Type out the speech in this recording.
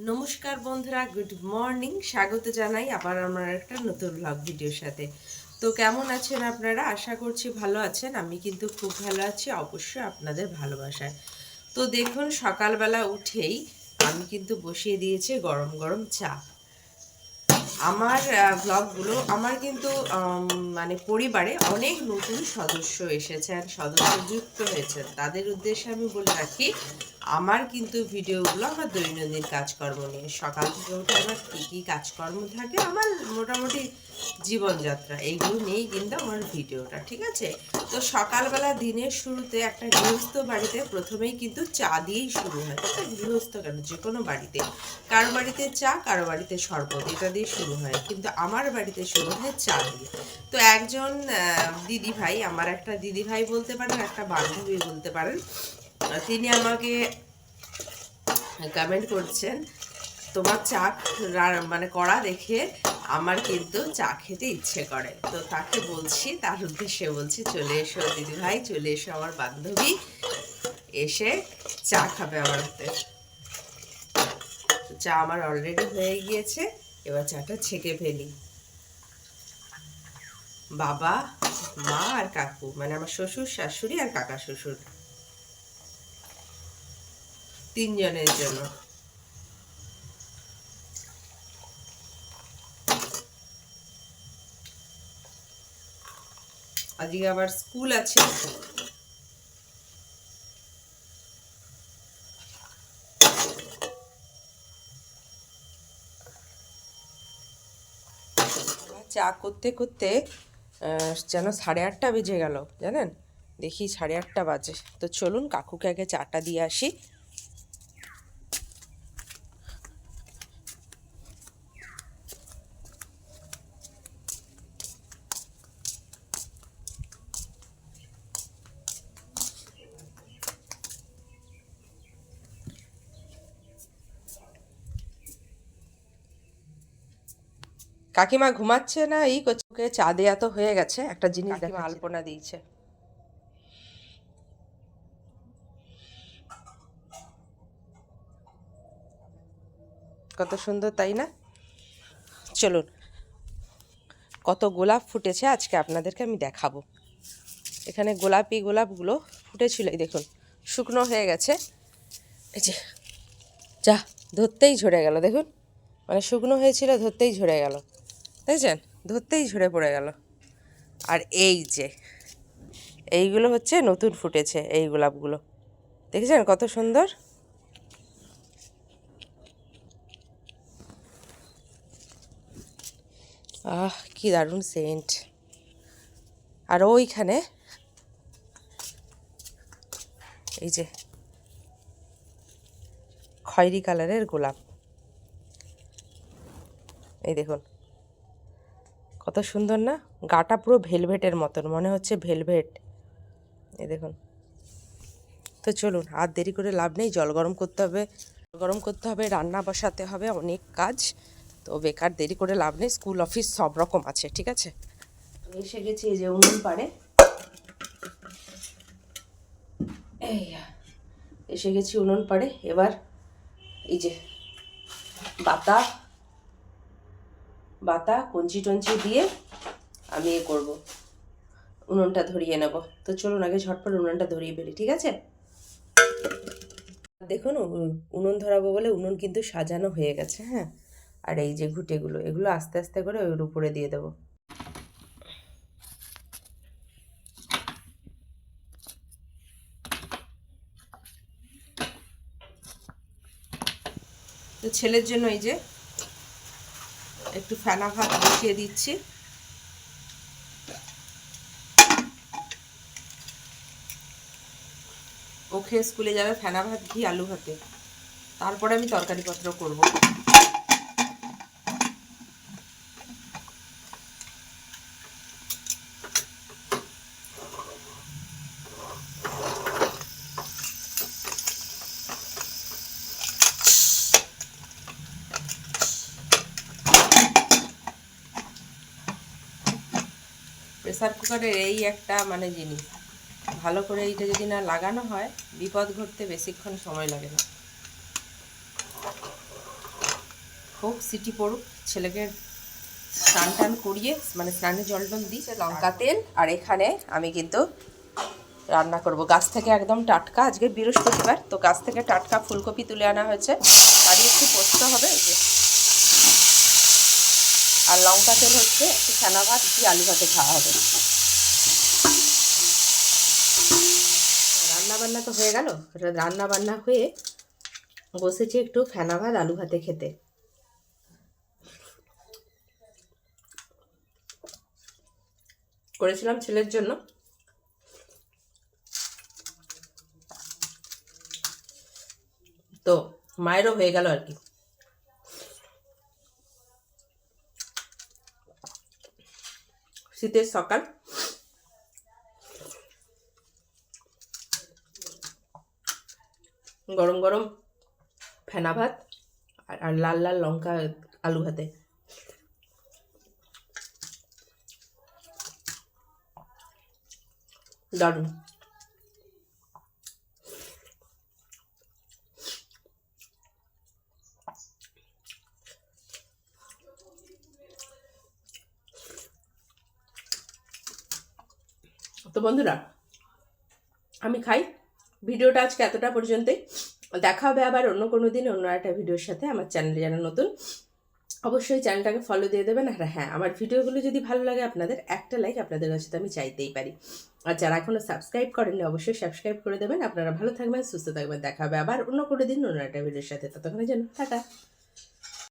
নমস্কার বন্ধুরা, good morning. স্বাগত জানাই আবার আমার একটা নতুন ব্লগ ভিডিওর সাথে। তো কেমন আছেন আপনারা? আশা করছি ভালো আছেন। আমি কিন্তু খুব ভালো আছি, অবশ্যই আপনাদের ভালোবাসায়। তো দেখুন, সকালবেলা উঠেই আমি কিন্তু বসিয়ে দিয়েছি গরম গরম চা। আমার ব্লগগুলো আমার কিন্তু মানে পরিবারে অনেক নতুন সদস্য এসেছেন, সদস্য যুক্ত হয়েছেন। তাদের উদ্দেশ্যে আমি বলে রাখি, আমার কিন্তু ভিডিওগুলো আমার দৈনন্দিন কাজকর্ম নিয়ে। সকাল থেকে উঠে আমার কী কী কাজকর্ম থাকে, আমার মোটামুটি জীবনযাত্রা, এইগুলো নিয়েই কিন্তু আমার ভিডিওটা, ঠিক আছে? তো সকালবেলা দিনের শুরুতে একটা গৃহস্থ বাড়িতে প্রথমেই কিন্তু চা দিয়েই শুরু হয়। একটা গৃহস্থ কেন, যে কোনো বাড়িতে, কারো বাড়িতে চা, কারো বাড়িতে শরবত, এটা দিয়ে শুরু হয়, কিন্তু আমার বাড়িতে শুরু হয় চা দিয়ে। তো একজন দিদি ভাই, আমার একটা দিদি ভাই বলতে পারেন, একটা বান্ধবী বলতে পারেন, তিনি আমাকে কমেন্ট করছেন, তোমার চা মানে করা দেখে আমার কিন্তু চা খেতে ইচ্ছে করে। তো তাকে বলছি, তার উদ্দেশ্যে বলছি, চলে এসো দিদি ভাই, চলে এসো আমার বান্ধবী, এসে চা খাবে আমার হাতে। চা আমার অলরেডি হয়ে গিয়েছে, এবার চাটা ছেঁকে ফেলি। বাবা, মা আর কাকু, মানে আমার শ্বশুর শাশুড়ি আর কাকা শ্বশুর, তিনজনের জন্য। আজকে আবার স্কুল আছে। চা করতে করতে যেন 8:30 বেজে গেল, জানেন? দেখি 8:30 বাজে। তো চলুন কাকুকে আগে চাটা দিয়ে আসি। কাকিমা ঘুমাচ্ছে না, এই কচুকে চা দেয়া তো হয়ে গেছে। একটা জিনিস কাকিমা আলপনা দিয়েছে। কত সুন্দর, তাই না? চলুন, কত গোলাপ ফুটেছে আজকে আপনাদেরকে আমি দেখাবো। এখানে গোলাপগুলো ফুটেছিল, এই দেখুন, শুকনো হয়ে গেছে। এই যে, যা, ধরতেই ঝরে গেল, দেখুন, মানে শুকনো হয়েছিল, ধরতেই ঝরে গেল, দেখছেন? ধরতেই ঝরে পড়ে গেল। আর এই যে, এইগুলো হচ্ছে নতুন ফুটেছে, এই গোলাপগুলো দেখেছেন কত সুন্দর। আহ, কি দারুণ সেন্ট। আর ওইখানে এই যে খয়েরি কালারের গোলাপ, এই দেখুন কত সুন্দর না? গাটা পুরো ভেলভেটের মতন, মনে হচ্ছে ভেলভেট, এই দেখুন। তো চলুন, আর দেরি করে লাভ নেই, জল গরম করতে হবে, রান্না বসাতে হবে, অনেক কাজ। তো বেকার দেরি করে লাভ নেই, স্কুল অফিস সব রকম আছে, ঠিক আছে? এসে গেছি এই যে উনুন পাড়ে, এসে গেছি উনুন পাড়ে। এবার এই যে বাতা বাতা কঞ্চি টঞ্চি দিয়ে আমি এ করবো, উনুনটা ধরিয়ে নেব। তো চলুন আগে ঝটপট উনুনটা ধরিয়ে ফেলি, ঠিক আছে? দেখুন, উনুন ধরাবো বলে উনুন কিন্তু সাজানো হয়ে গেছে, হ্যাঁ। আর এই যে ঘুঁটেগুলো, এগুলো আস্তে আস্তে করে ওর উপরে দিয়ে দেবো। তো ছেলের জন্য এই যে একটু ফেনা ভাত বসিয়ে দিচ্ছি। ও খেয়ে স্কুলে যাবে ফেনা ভাত, ঘি আলু ভাতে, তারপরে আমি তরকারিপত্র করব। প্রেসার কুকারের এই একটা মানে জিনিস, ভালো করে এইটা যদি না লাগানো হয়, বিপদ ঘটতে বেশিক্ষণ সময় লাগে না। হোক, সিটি পড়ুক, ছেলেকে স্নান টান করিয়ে মানে স্নানে জল টল দিই। লঙ্কা তেল, আর এখানে আমি কিন্তু রান্না করব গাছ থেকে একদম টাটকা, আজকে বৃহস্পতিবার তো গাছ থেকে টাটকা ফুলকপি তুলে আনা হয়েছে, তারই একটু পোস্ত হবে। আর লঙ্কা তেল হচ্ছে একটু ছানা ভাত কি আলু ভাতে খাওয়া হবে। রান্না বান্না তো হয়ে গেল, রান্না বান্না হয়ে বসেছি একটু ফেনা ভাত আলু ভাতে খেতে। করেছিলাম ছেলের জন্য, তো মায়েরও হয়ে গেল আর কি। শীতের সকাল, গরম গরম ফেনা ভাত আর লাল লাল লঙ্কা আলু ভাতে। দারুণ। তো বন্ধুরা, আমি খাই। ভিডিওটা আজকে এতটা পর্যন্তই। দেখা হবে আবার অন্য কোনো দিন অন্য একটা ভিডিওর সাথে। আমার চ্যানেলে যারা নতুন অবশ্যই চ্যানেলটাকে ফলো দিয়ে দেবেন। আর হ্যাঁ, আমার ভিডিওগুলো যদি ভালো লাগে আপনাদের, একটা লাইক আপনাদের কাছে তো আমি চাইতেই পারি। আর যারা এখনও সাবস্ক্রাইব করেননি অবশ্যই সাবস্ক্রাইব করে দেবেন। আপনারা ভালো থাকবেন, সুস্থ থাকবেন। দেখা হবে আবার অন্য কোনো দিন অন্য একটা ভিডিওর সাথে। ততক্ষণের জন্য টাটা।